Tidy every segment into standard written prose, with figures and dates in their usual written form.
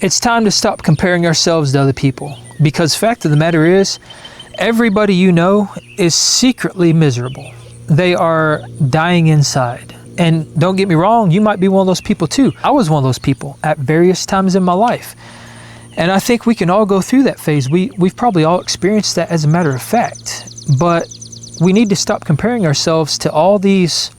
It's time to stop comparing ourselves to other people, because fact of the matter is, everybody you know is secretly miserable. They are dying inside. And don't get me wrong, you might be one of those people too. I was one of those people at various times in my life. And I think we can all go through that phase. We've probably all experienced that as a matter of fact. But we need to stop comparing ourselves to all these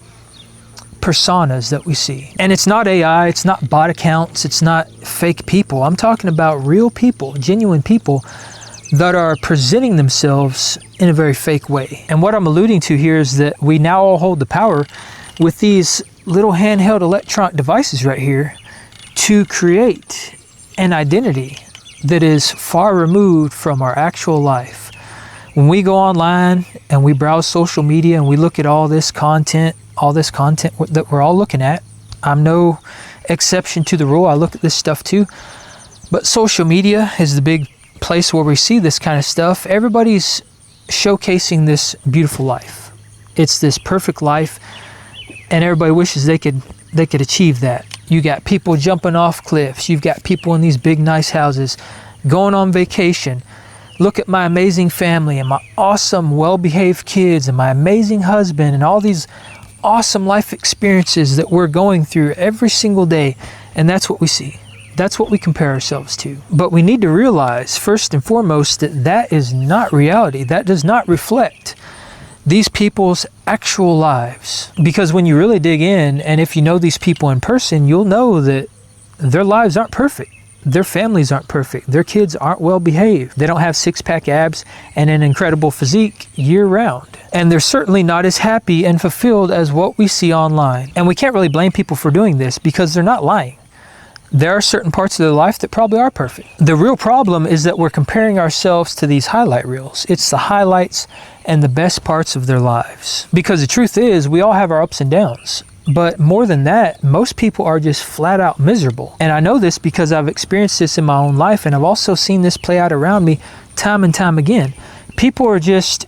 personas that we see. And it's not AI, it's not bot accounts, it's not fake people. I'm talking about real people, genuine people that are presenting themselves in a very fake way. And what I'm alluding to here is that we now all hold the power with these little handheld electronic devices right here to create an identity that is far removed from our actual life. When we go online and we browse social media and we look at all this content that we're all looking at, I'm no exception to the rule. I look at this stuff too. But social media is the big place where we see this kind of stuff. Everybody's showcasing this beautiful life. It's this perfect life, and everybody wishes they could achieve that. You got people jumping off cliffs. You've got people in these big nice houses going on vacation. Look at my amazing family and my awesome well-behaved kids and my amazing husband and all these awesome life experiences that we're going through every single day. And that's what we see. That's what we compare ourselves to. But we need to realize first and foremost that that is not reality. That does not reflect these people's actual lives. Because when you really dig in, and if you know these people in person, you'll know that their lives aren't perfect. Their families aren't perfect. Their kids aren't well behaved. They don't have six-pack abs and an incredible physique year-round. And they're certainly not as happy and fulfilled as what we see online. And we can't really blame people for doing this because they're not lying. There are certain parts of their life that probably are perfect. The real problem is that we're comparing ourselves to these highlight reels. It's the highlights and the best parts of their lives. Because the truth is, we all have our ups and downs. But more than that, most people are just flat out miserable. And I know this because I've experienced this in my own life, and I've also seen this play out around me time and time again. People are just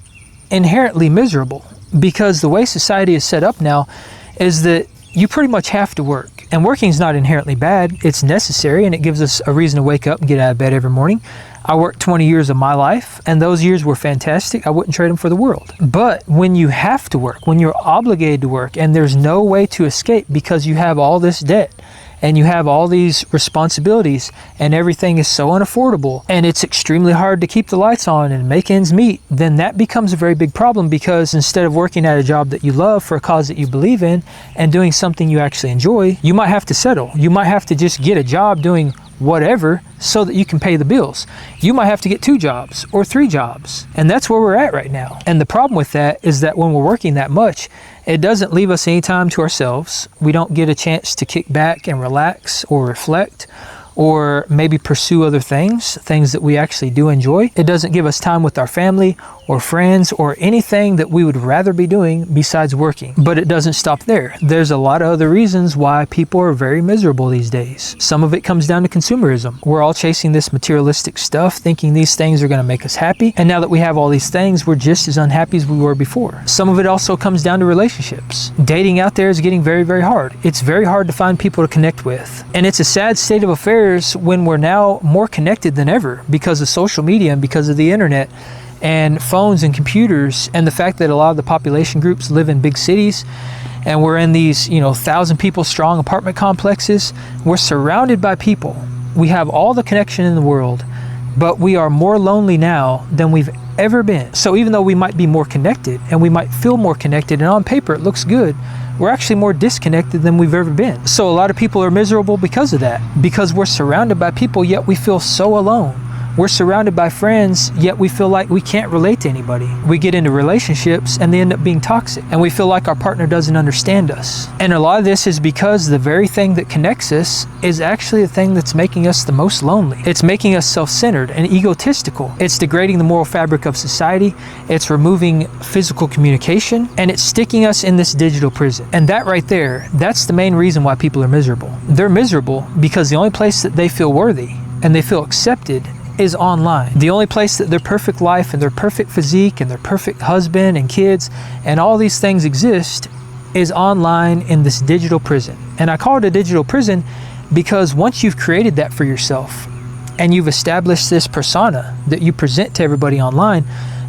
inherently miserable because the way society is set up now is that you pretty much have to work. And working is not inherently bad. It's necessary, and it gives us a reason to wake up and get out of bed every morning. I worked 20 years of my life, and those years were fantastic. I wouldn't trade them for the world. But when you have to work, when you're obligated to work, and there's no way to escape because you have all this debt, and you have all these responsibilities, and everything is so unaffordable, and it's extremely hard to keep the lights on and make ends meet, then that becomes a very big problem, because instead of working at a job that you love for a cause that you believe in and doing something you actually enjoy, you might have to settle. You might have to just get a job doing whatever so that you can pay the bills. You might have to get 2 jobs or 3 jobs. And that's where we're at right now. And the problem with that is that when we're working that much, it doesn't leave us any time to ourselves. We don't get a chance to kick back and relax or reflect or maybe pursue other things that we actually do enjoy. It doesn't give us time with our family or friends or anything that we would rather be doing besides working. But it doesn't stop there. There's a lot of other reasons why people are very miserable these days. Some of it comes down to consumerism. We're all chasing this materialistic stuff, thinking these things are going to make us happy. And now that we have all these things, we're just as unhappy as we were before. Some of it also comes down to relationships. Dating out there is getting very, very hard. It's very hard to find people to connect with. And it's a sad state of affairs when we're now more connected than ever because of social media and because of the internet and phones and computers, and the fact that a lot of the population groups live in big cities, and we're in these 1,000 people strong apartment complexes. We're surrounded by people. We have all the connection in the world, but we are more lonely now than we've ever been. So even though we might be more connected and we might feel more connected, and on paper it looks good, we're actually more disconnected than we've ever been. So a lot of people are miserable because of that, because we're surrounded by people, yet we feel so alone. We're surrounded by friends, yet we feel like we can't relate to anybody. We get into relationships and they end up being toxic, and we feel like our partner doesn't understand us. And a lot of this is because the very thing that connects us is actually the thing that's making us the most lonely. It's making us self-centered and egotistical. It's degrading the moral fabric of society. It's removing physical communication, and it's sticking us in this digital prison. And that right there, that's the main reason why people are miserable. They're miserable because the only place that they feel worthy and they feel accepted is online. The only place that their perfect life and their perfect physique and their perfect husband and kids and all these things exist is online in this digital prison. And I call it a digital prison Because once you've created that for yourself and you've established this persona that you present to everybody online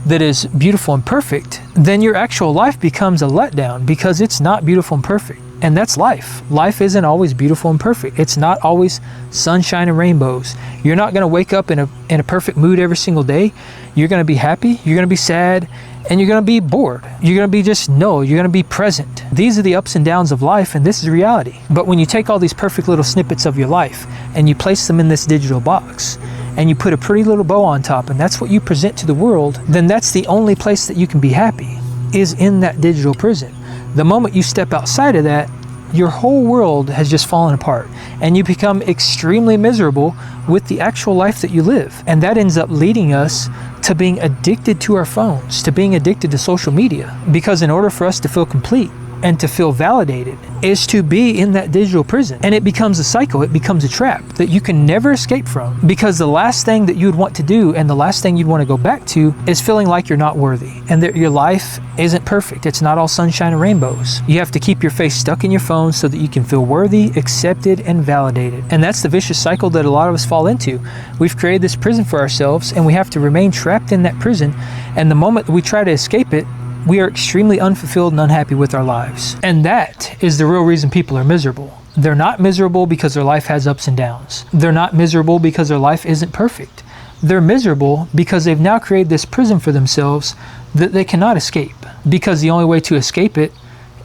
that is beautiful and perfect, then your actual life becomes a letdown because it's not beautiful and perfect. And that's life. Life isn't always beautiful and perfect. It's not always sunshine and rainbows. You're not going to wake up in a perfect mood every single day. You're going to be happy, you're going to be sad, and you're going to be bored. You're going to be just no, you're going to be present. These are the ups and downs of life, and this is reality. But when you take all these perfect little snippets of your life and you place them in this digital box, and you put a pretty little bow on top, and that's what you present to the world, then that's the only place that you can be happy, is in that digital prison. The moment you step outside of that, your whole world has just fallen apart, and you become extremely miserable with the actual life that you live. And that ends up leading us to being addicted to our phones, to being addicted to social media. Because in order for us to feel complete and to feel validated is to be in that digital prison. And it becomes a cycle, it becomes a trap that you can never escape from. Because the last thing that you'd want to do and the last thing you'd want to go back to is feeling like you're not worthy and that your life isn't perfect. It's not all sunshine and rainbows. You have to keep your face stuck in your phone so that you can feel worthy, accepted, and validated. And that's the vicious cycle that a lot of us fall into. We've created this prison for ourselves and we have to remain trapped in that prison. And the moment that we try to escape it, we are extremely unfulfilled and unhappy with our lives. And that is the real reason people are miserable. They're not miserable because their life has ups and downs. They're not miserable because their life isn't perfect. They're miserable because they've now created this prison for themselves that they cannot escape. Because the only way to escape it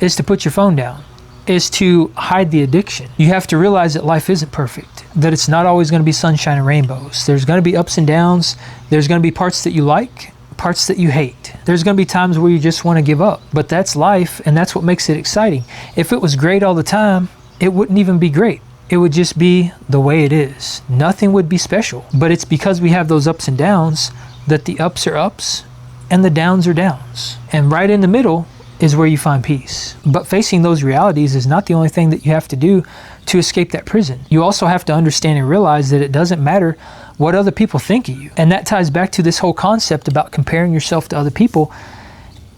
is to put your phone down, is to hide the addiction. You have to realize that life isn't perfect, that it's not always going to be sunshine and rainbows. There's going to be ups and downs. There's going to be parts that you like, parts that you hate. There's going to be times where you just want to give up, but that's life, and that's what makes it exciting. If it was great all the time, it wouldn't even be great. It would just be the way it is. Nothing would be special. But it's because we have those ups and downs that the ups are ups and the downs are downs. And right in the middle is where you find peace. But facing those realities is not the only thing that you have to do to escape that prison. You also have to understand and realize that it doesn't matter what other people think of you. And that ties back to this whole concept about comparing yourself to other people.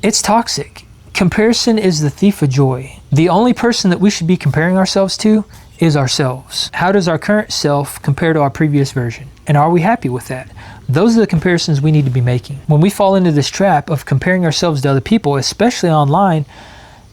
It's toxic. Comparison is the thief of joy. The only person that we should be comparing ourselves to is ourselves. How does our current self compare to our previous version? And are we happy with that? Those are the comparisons we need to be making. When we fall into this trap of comparing ourselves to other people, especially online,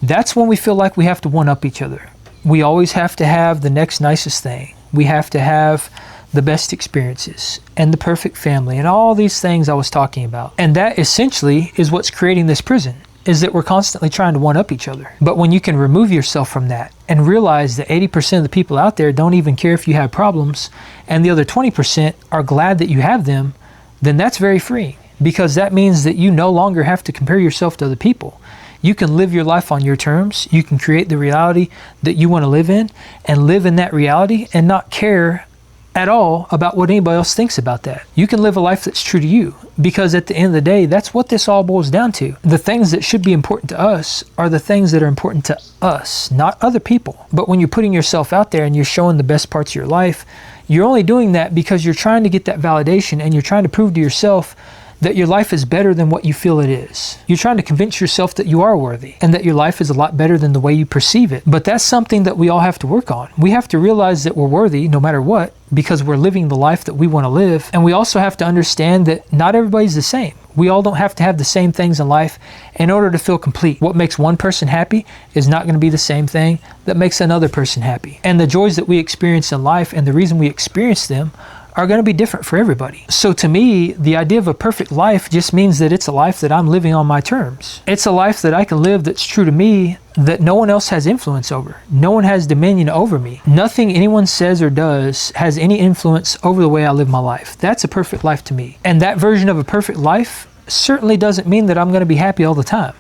that's when we feel like we have to one-up each other. We always have to have the next nicest thing. We have to have the best experiences and the perfect family and all these things I was talking about. And that essentially is what's creating this prison, is that we're constantly trying to one-up each other. But when you can remove yourself from that and realize that 80% of the people out there don't even care if you have problems and the other 20% are glad that you have them, then that's very freeing, because that means that you no longer have to compare yourself to other people. You can live your life on your terms. You can create the reality that you want to live in and live in that reality and not care at all about what anybody else thinks about that. You can live a life that's true to you, because at the end of the day, that's what this all boils down to. The things that should be important to us are the things that are important to us, not other people. But when you're putting yourself out there and you're showing the best parts of your life, you're only doing that because you're trying to get that validation and you're trying to prove to yourself that your life is better than what you feel it is. You're trying to convince yourself that you are worthy and that your life is a lot better than the way you perceive it. But that's something that we all have to work on. We have to realize that we're worthy no matter what, because we're living the life that we want to live. And we also have to understand that not everybody's the same. We all don't have to have the same things in life in order to feel complete. What makes one person happy is not going to be the same thing that makes another person happy. And the joys that we experience in life and the reason we experience them are going to be different for everybody. So to me, the idea of a perfect life just means that it's a life that I'm living on my terms. It's a life that I can live that's true to me, that no one else has influence over. No one has dominion over me. Nothing anyone says or does has any influence over the way I live my life. That's a perfect life to me. And that version of a perfect life certainly doesn't mean that I'm going to be happy all the time.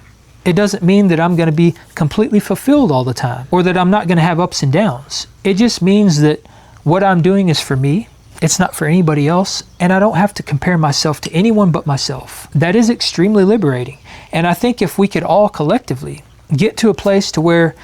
It doesn't mean that I'm going to be completely fulfilled all the time, or that I'm not going to have ups and downs. It just means that what I'm doing is for me. It's not for anybody else, and I don't have to compare myself to anyone but myself. That is extremely liberating. And I think if we could all collectively get to a place to where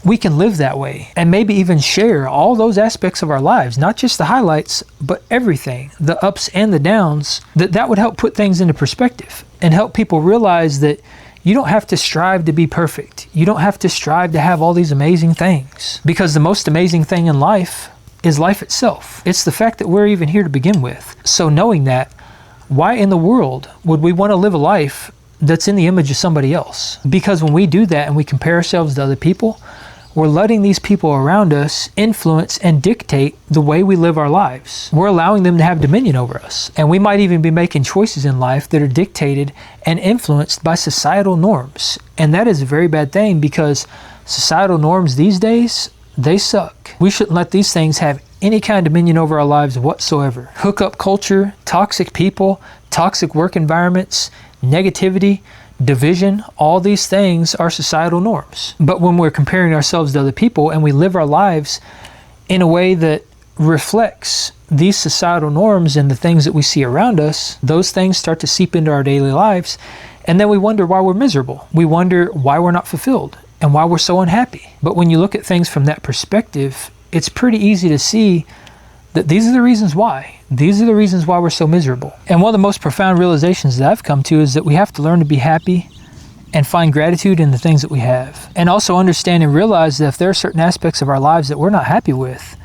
we can live that way and maybe even share all those aspects of our lives, not just the highlights, but everything, the ups and the downs, that would help put things into perspective and help people realize that you don't have to strive to be perfect. You don't have to strive to have all these amazing things, because the most amazing thing in life is life itself. It's the fact that we're even here to begin with. So knowing that, why in the world would we want to live a life that's in the image of somebody else? Because when we do that and we compare ourselves to other people, we're letting these people around us influence and dictate the way we live our lives. We're allowing them to have dominion over us. And we might even be making choices in life that are dictated and influenced by societal norms. And that is a very bad thing, because societal norms these days, they suck. We shouldn't let these things have any kind of dominion over our lives whatsoever. Hookup culture, toxic people, toxic work environments, negativity, division, all these things are societal norms. But when we're comparing ourselves to other people and we live our lives in a way that reflects these societal norms and the things that we see around us, those things start to seep into our daily lives. And then we wonder why we're miserable. We wonder why we're not fulfilled and why we're so unhappy. But when you look at things from that perspective, it's pretty easy to see that these are the reasons why. These are the reasons why we're so miserable. And one of the most profound realizations that I've come to is that we have to learn to be happy and find gratitude in the things that we have. And also understand and realize that if there are certain aspects of our lives that we're not happy with,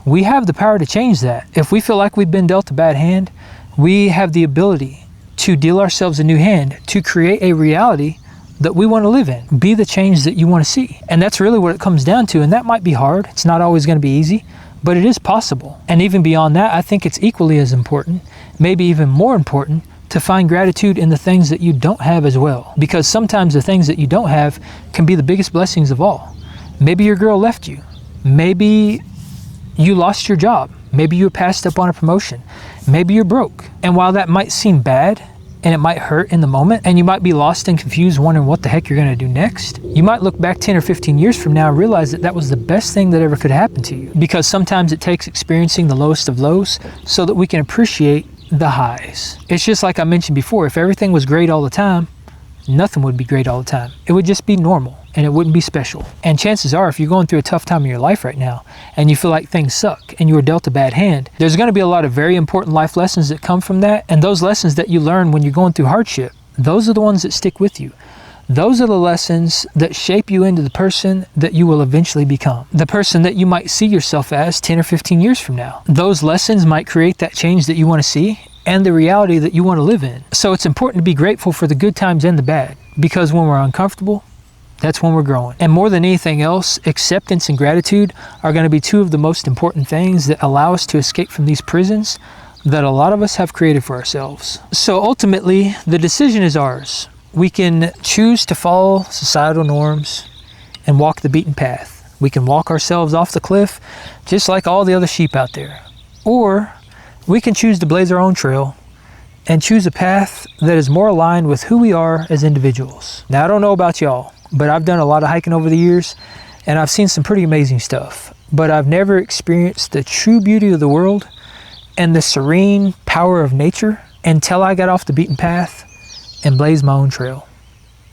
we have the power to change that. If we feel like we've been dealt a bad hand, we have the ability to deal ourselves a new hand, to create a reality that we want to live in. Be the change that you want to see. And that's really what it comes down to. And that might be hard. It's not always going to be easy, but it is possible. And even beyond that, I think it's equally as important, maybe even more important, to find gratitude in the things that you don't have as well. Because sometimes the things that you don't have can be the biggest blessings of all. Maybe your girl left you. Maybe you lost your job. Maybe you passed up on a promotion. Maybe you're broke. And while that might seem bad, and it might hurt in the moment, and you might be lost and confused wondering what the heck you're going to do next, you might look back 10 or 15 years from now and realize that that was the best thing that ever could happen to you. Because sometimes it takes experiencing the lowest of lows so that we can appreciate the highs. It's just like I mentioned before, if everything was great all the time, nothing would be great all the time. It would just be normal and it wouldn't be special. And chances are, if you're going through a tough time in your life right now and you feel like things suck and you were dealt a bad hand, there's going to be a lot of very important life lessons that come from that. And those lessons that you learn when you're going through hardship, those are the ones that stick with you. Those are the lessons that shape you into the person that you will eventually become. The person that you might see yourself as 10 or 15 years from now. Those lessons might create that change that you want to see and the reality that you want to live in. So it's important to be grateful for the good times and the bad, because when we're uncomfortable, that's when we're growing. And more than anything else, acceptance and gratitude are going to be two of the most important things that allow us to escape from these prisons that a lot of us have created for ourselves. So ultimately, the decision is ours. We can choose to follow societal norms and walk the beaten path. We can walk ourselves off the cliff just like all the other sheep out there. Or we can choose to blaze our own trail and choose a path that is more aligned with who we are as individuals. Now, I don't know about y'all, but I've done a lot of hiking over the years and I've seen some pretty amazing stuff. But I've never experienced the true beauty of the world and the serene power of nature until I got off the beaten path and blazed my own trail.